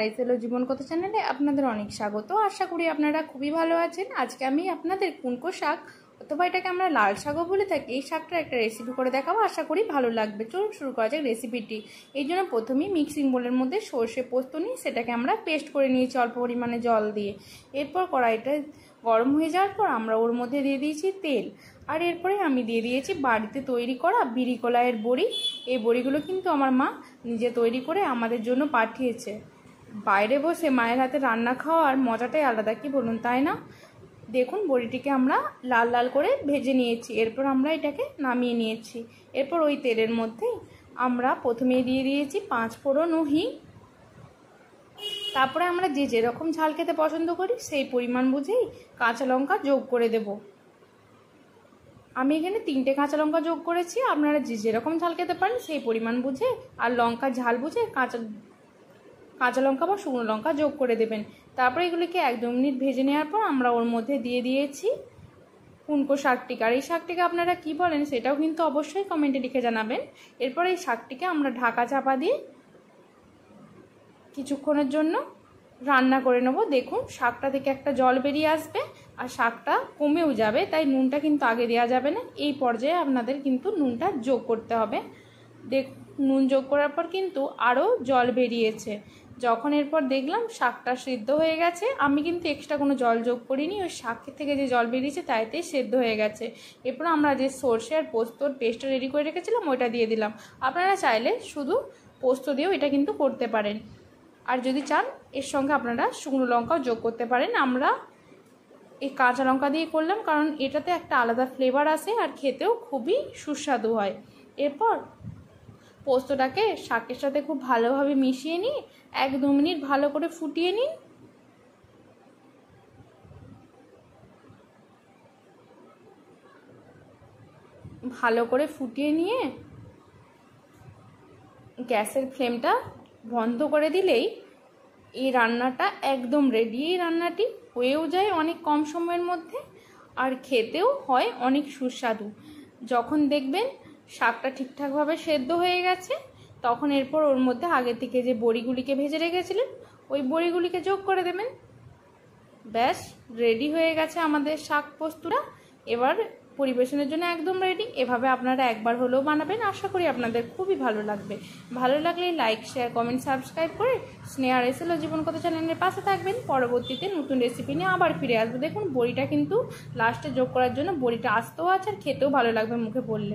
এসেলো জীবন কথা চ্যানেলে আপনাদের অনেক স্বাগত। আশা করি আপনারা খুবই ভালো আছেন। আজকে আমি আপনাদের কুনকো শাক অথবা এটাকে আমরা লাল শাকও বলে থাকি, এই শাকটার একটা রেসিপি করে দেখাবো। আশা করি ভালো লাগবে। চলুন শুরু করা যাক রেসিপিটি। এই জন্য প্রথমেই মিক্সিং বোলের মধ্যে সর্ষে পোস্ত নিই, সেটাকে আমরা পেস্ট করে নিয়েছি অল্প পরিমাণে জল দিয়ে। এরপর কড়াইটা গরম হয়ে যাওয়ার পর আমরা ওর মধ্যে দিয়ে দিয়েছি তেল, আর এরপরে আমি দিয়ে দিয়েছি বাড়িতে তৈরি করা বিড়ি কলাইয়ের বড়ি। এই বড়িগুলো কিন্তু আমার মা নিজে তৈরি করে আমাদের জন্য পাঠিয়েছে। বাইরে বসে মায়ের হাতে রান্না খাওয়ার মজাটাই আলাদা, কি বলুন, তাই না? দেখুন বড়িটিকে আমরা লাল লাল করে ভেজে নিয়েছি, এরপর আমরা এটাকে নামিয়ে নিয়েছি। এরপর ওই তেলের মধ্যে আমরা প্রথমে দিয়ে দিয়েছি 5 ফোড়ন ও হিং। তারপরে আমরা যে যেরকম ঝাল খেতে পছন্দ করি সেই পরিমাণ বুঝেই কাঁচা লঙ্কা যোগ করে দেব। আমি এখানে 3টে কাঁচা লঙ্কা যোগ করেছি, আপনারা যে যেরকম ঝাল খেতে পারেন সেই পরিমাণ বুঝে আর লঙ্কার ঝাল বুঝে কাঁচা লঙ্কা বা শুকনো লঙ্কা যোগ করে দেবেন। তারপরে এগুলিকে 1-2 মিনিট ভেজে নেওয়ার পর আমরা ওর মধ্যে দিয়ে দিয়েছি কুনকো শাকটিকে। আর এই শাকটিকে আপনারা কি বলেন সেটাও কিন্তু অবশ্যই কমেন্টে লিখে জানাবেন। এরপর এই শাকটিকে আমরা ঢাকা চাপা দিয়ে কিছুক্ষণের জন্য রান্না করে নেব। দেখুন শাকটা থেকে একটা জল বেরিয়ে আসবে আর শাকটা কমেও যাবে, তাই নুনটা কিন্তু আগে দেওয়া যাবে না। এই পর্যায়ে আপনাদের কিন্তু নুনটা যোগ করতে হবে। নুন যোগ করার পর কিন্তু আরও জল বেরিয়েছে। যখন এরপর দেখলাম শাকটা সিদ্ধ হয়ে গেছে, আমি কিন্তু এক্সট্রা কোনো জল যোগ করিনি, ওই শাকের থেকে যে জল বেরিয়েছে তাইতেই সেদ্ধ হয়ে গেছে। এরপর আমরা যে সর্ষে আর পোস্তর পেস্টটা রেডি করে রেখেছিলাম ওইটা দিয়ে দিলাম। আপনারা চাইলে শুধু পোস্ত দিয়েও এটা কিন্তু করতে পারেন, আর যদি চান এর সঙ্গে আপনারা শুকনো লঙ্কাও যোগ করতে পারেন। আমরা এই কাঁচা লঙ্কা দিয়ে করলাম কারণ এটাতে একটা আলাদা ফ্লেভার আসে আর খেতেও খুবই সুস্বাদু হয়। এরপর পোস্তটাকে শাকের সাথে খুব ভালোভাবে মিশিয়ে নিয়ে 1-2 মিনিট ভালো করে ফুটিয়ে নিন। ভালো করে ফুটিয়ে নিয়ে গ্যাসের ফ্লেমটা বন্ধ করে দিলেই এই রান্নাটা একদম রেডি। এই রান্নাটি হয়েও যায় অনেক কম সময়ের মধ্যে আর খেতেও হয় অনেক সুস্বাদু। যখন দেখবেন শাকটা ঠিকঠাকভাবে সেদ্ধ হয়ে গেছে তখন এরপর ওর মধ্যে আগে থেকে যে বড়িগুলিকে ভেজে রেখেছিলেন ওই বড়িগুলিকে যোগ করে দেবেন। ব্যাস রেডি হয়ে গেছে আমাদের শাক পোস্তটা। এবার পরিবেশনের জন্য একদম রেডি। এভাবে আপনারা একবার হলেও বানাবেন, আশা করি আপনাদের খুবই ভালো লাগবে। ভালো লাগলে লাইক, শেয়ার, কমেন্ট, সাবস্ক্রাইব করে স্নেহা এসেলো জীবন কথা চ্যানেলের পাশে থাকবেন। পরবর্তীতে নতুন রেসিপি নিয়ে আবার ফিরে আসবো। দেখুন বড়িটা কিন্তু লাস্টে যোগ করার জন্য বড়িটা আস্তেও আছে আর খেতেও ভালো লাগবে মুখে পড়লে।